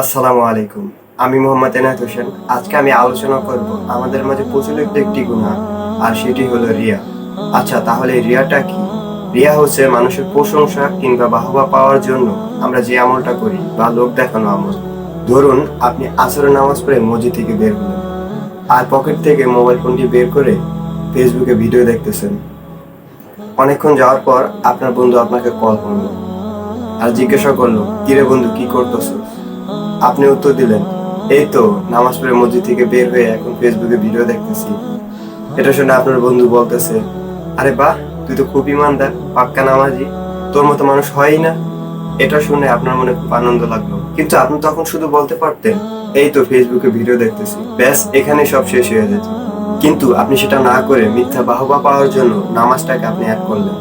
আসসালামু আলাইকুম। আমি মোহাম্মদ এনায়েত হোসেন। আজকে আমি আলোচনা করব আমাদের মাঝে প্রচলিত একটি গুনাহ, আর সেটি হলো রিয়া। আচ্ছা, তাহলে রিয়াটা কি? রিয়া হচ্ছে মানুষের প্রশংসা কিংবা বাহবা পাওয়ার জন্য আমরা যে আমলটা করি বা লোক দেখানো আমল। ধরুন, আপনি আসরের নামাজ পড়ে মসজিদ থেকে বের হলেন, আর পকেট থেকে মোবাইল ফোনটি বের করে ফেসবুকে ভিডিও দেখতেছেন। অনেকক্ষণ যাওয়ার পর আপনার বন্ধু আপনাকে কল করলো আর জিজ্ঞাসা করলো, কিরে বন্ধু, কি করতেছো? আপনি উত্তর দিলেন, এই তো নামাজ পড়ে মসজিদ থেকে বের হয়ে এখন ফেসবুকে ভিডিও দেখতেছি। এটা শুনে আপনার বন্ধু বলতেছে, আরে বাহ, তুই তো খুব ইমানদার, পাক্কা নামাজি, তোর মতো মানুষ হয়ই না। এটা শুনে আপনার মনে খুব আনন্দ লাগলো, কিন্তু আপনি তখন শুধু বলতে পারতেন, এই তো ফেসবুকে ভিডিও দেখতেছি, ব্যাস এখানে সব শেষ হয়ে যেত। কিন্তু আপনি সেটা না করে মিথ্যা বাহবা পাওয়ার জন্য নামাজটাকে আপনি অ্যাড করলেন।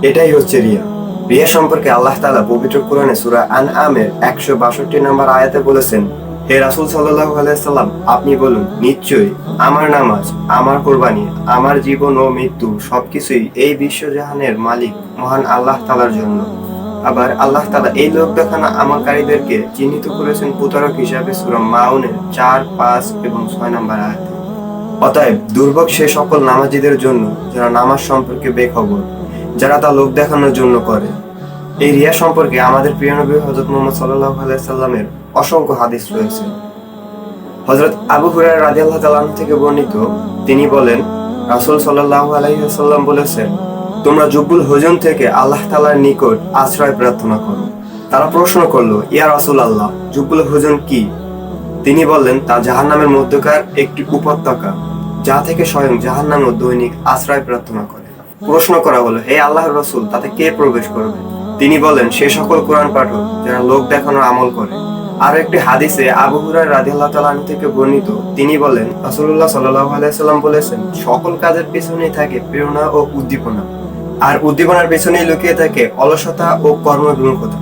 এটাই হচ্ছে রিয়া। রিয়া সম্পর্কে আল্লাহ তাআলা পবিত্র কোরআনে সূরা আনআমের 162 নম্বর আয়াতে বলেছেন, হে রাসূল সাল্লাল্লাহু আলাইহি সাল্লাম, আপনি বলুন, নিশ্চয়ই আমার নামাজ, আমার কোরবানি, আমার জীবন ও মৃত্যু সবকিছুই এই বিশ্বজাহানের মালিক মহান আল্লাহ তাআলার জন্য। আবার আল্লাহ তাআলা এই লোক দেখানো আমলকারীদেরকে চিহ্নিত করেছেন প্রতারক হিসাবে সূরা মাউনের 4, 5 এবং 6 নম্বর আয়াতে। অতএব দুর্ভোগ সে সকল নামাজীদের জন্য যারা নামাজ সম্পর্কে বেখবর, যারা তা লোক দেখানোর জন্য করে। এই রিয়া সম্পর্কে আমাদের প্রিয় নবী হযরত মুহাম্মদ সাল্লাল্লাহু আলাইহি সাল্লামের অসংখ্য হাদিস রয়েছে। হযরত আবু হুরায়রা রাদিয়াল্লাহু তাআলা আনহু থেকে বর্ণিত, তিনি বলেন, রাসূল সাল্লাল্লাহু আলাইহি ওয়াসাল্লাম বলেছেন, তোমরা জুব্বুল হুজুন থেকে আল্লাহ তাআলার নিকট আশ্রয় প্রার্থনা করো। তারা প্রশ্ন করলো, ইয়া রাসূলুল্লাহ, জুব্বুল হুজুন কি? তিনি বললেন, তা জাহান্নামের মধ্যকার একটি উপত্যকা, যা থেকে স্বয়ং জাহান্নামও দৈনিক আশ্রয় প্রার্থনা করে। প্রশ্ন করা হলো, হে আল্লাহর রাসূল, তাতে কে প্রবেশ করবে? তিনি বলেন, সে সকল কোরআন পাঠক যারা লোক দেখানোর আমল করে। আর একটি হাদিসে আবু হুরায়রা রাদিয়াল্লাহু তাআলা আনহু থেকে বর্ণিত, তিনি বলেন, রাসূলুল্লাহ সাল্লাল্লাহু আলাইহি সাল্লাম বলেছেন, সকল কাজের পেছনেই থাকে প্রেরণা ও উদ্দীপনা, আর উদ্দীপনার পেছনেই লুকিয়ে থাকে অলসতা ও কর্মবিমুখতা।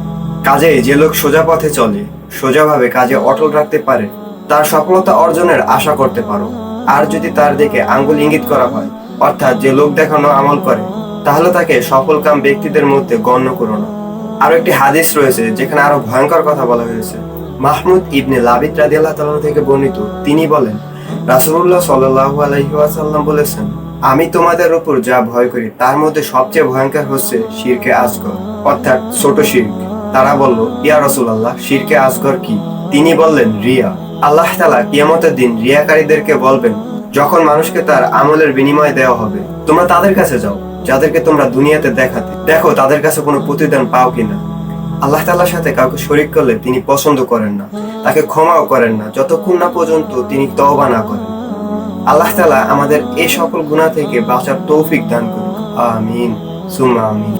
কাজেই যে লোক সোজা পথে চলে, সোজাভাবে কাজে অটল রাখতে পারে, তার সফলতা অর্জনের আশা করতে পারো। আর যদি তার দিকে আঙ্গুল ইঙ্গিত করা হয়, অর্থাৎ যে লোক দেখানো আমল করে, তাহলে তাকে সফলকাম ব্যক্তিদের মধ্যে গণ্য করো না। আরো একটি হাদিস রয়েছে যেখানে আরো ভয়ঙ্কর কথা বলা হয়েছে। মাহমুদ ইবনে লাবিদ রাদিয়াল্লাহু তাআলা থেকে বর্ণিত, তিনি বলেন, রাসূলুল্লাহ সাল্লাল্লাহু আলাইহি ওয়াসাল্লাম বলেছেন, আমি তোমাদের উপর যা ভয় করি তার মধ্যে সবচেয়ে ভয়ঙ্কর হচ্ছে শিরকে আসগর, অর্থাৎ ছোট শিরক। তারা বলল, ইয়া রাসূলুল্লাহ, শিরকে আসগর কি? তিনি বললেন, রিয়া। আল্লাহ তাআলা কিয়ামতের দিন রিয়াকারীদেরকে বলবেন, যখন মানুষকে তার আমলের বিনিময় দেওয়া হবে, তোমরা তাদের কাছে যাও যাদেরকে তোমরা দুনিয়াতে দেখাতে, দেখো তাদের কাছে কোনো প্রতিদান পাও কিনা। আল্লাহ তাআলার সাথে কাউকে শরীক করলে তিনি পছন্দ করেন না, তাকে ক্ষমাও করেন না যতক্ষণ না পর্যন্ত তিনি তওবা না করেন। আল্লাহ তাআলা আমাদের এই সকল গুনাহ থেকে বাঁচার তৌফিক দান করুন। আমিন সুম্মা আমিন।